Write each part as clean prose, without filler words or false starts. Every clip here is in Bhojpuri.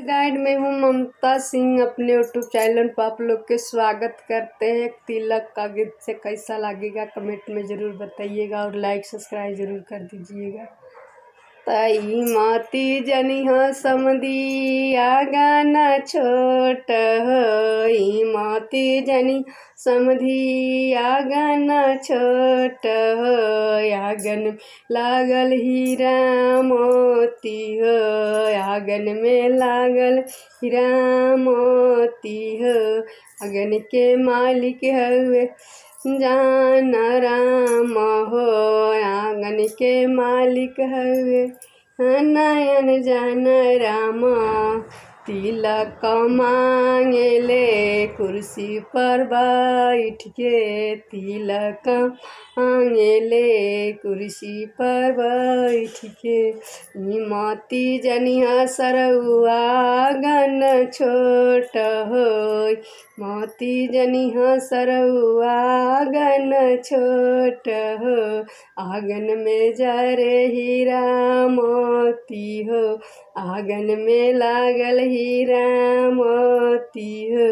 गाइड में हूँ ममता सिंह। अपने यूट्यूब चैनल पर आप लोग के स्वागत करते हैं। तिलक का गीत से कैसा लगेगा कमेंट में ज़रूर बताइएगा और लाइक सब्सक्राइब ज़रूर कर दीजिएगा। तई माती जनिहा समधी आगाना छोट हई माती जनी समधी आगाना छोट आगन लागल हीरा मोती हो आगन में लागल हीरा मोती हो आगन के मालिक हवे जान राम हो आंगन के मालिक हवे नयन जान राम। तिलक मांगेले कुर्सी पर बैठ के तिलक मांगेले कुर्सी पर बैठ के मोती जनिहा सरउआ गन छोट हो मोती जनिहा सरउआ गन छोट हो आंगन में जरे हीरा मोती हो आंगन में लागल हीरा मोती हो।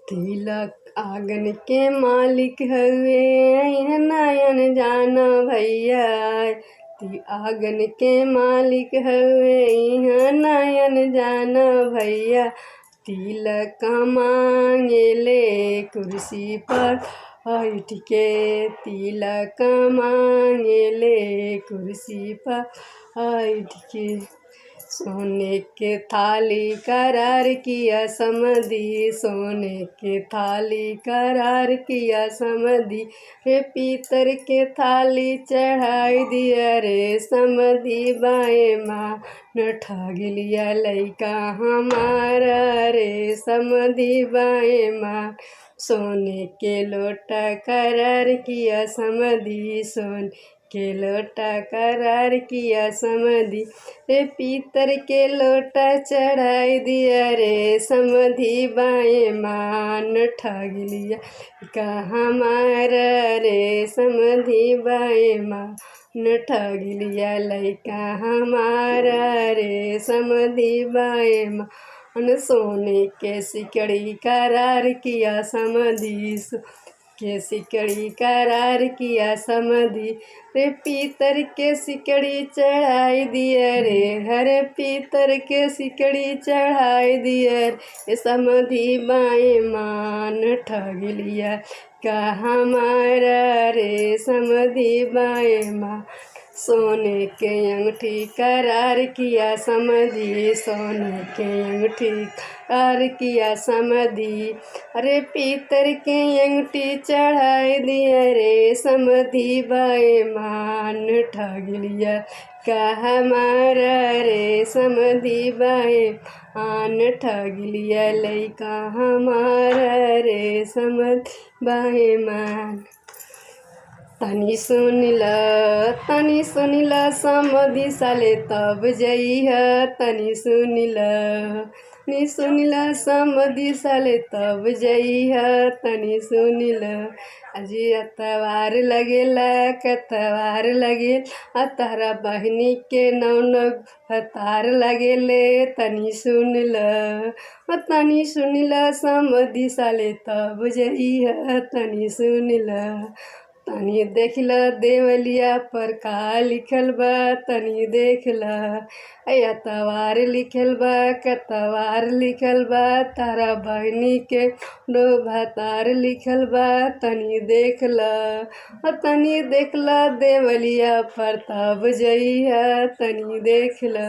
तिलक आंगन के मालिक हवे नयन जान भैया आंगन के मालिक हवे नयन जान भैया। तिलक मांगेले कुर्सी पर बैठ के तिलक मांगेले कुर्सी पर बैठ के सोने के थाली करार किया समधी सोने के थाली करार किया समधी रे पीतर के थाली चढ़ाई दिया रे समधी बाएं माँ न ठग लिया लइका हमारा रे समधी बाएं माँ। सोने के लोटा करार किया समधी सोने के लोटा करार किया समधी रे पीतर के लोटा चढ़ाई दिया रे समधी बाएं मान ठग लिया का हमारा रे समधी बाएं मान ठग लिया लइका हमारा रे समधी बाएं मान। सोने के सिकड़ी करार किया समधी के सिकड़ी करार किया समधी रे पीतर के सिकड़ी चढ़ाई दिया रे हरे पीतर के सिकड़ी चढ़ाई दिया रे समधी बाएं मान ठग लिया का हमारा रे समधी बाएं मान। सोने के अंगूठी करार किया समधी सोने के अंगूठी करार किया समधी अरे पीतर के अंगूठी चढ़ाई दिया रे समधी बाएं मान ठग लिया का हमारा रे समधी बाएं मान ठग लिया लइका हमारा रे समधी बाएं मान। तनी सुनिला समधी साले तब जइह तनी सुनिला समधी साले तब जइह तनी सुनिला अजी अतवार लगेला कतवार लगेल तारा बहनी के नौन हतार लगेले तनी सुनिला समधी साले तब जइह तनी सुनिला। तनी देखला देवलिया पर का लिखल बा तनी देखला अतवार लिखल बा कतवार लिखल बा तारा बहनी के नो भतार लिखल बा तनी देखला देवलिया पर तब जइहा तनी देखला।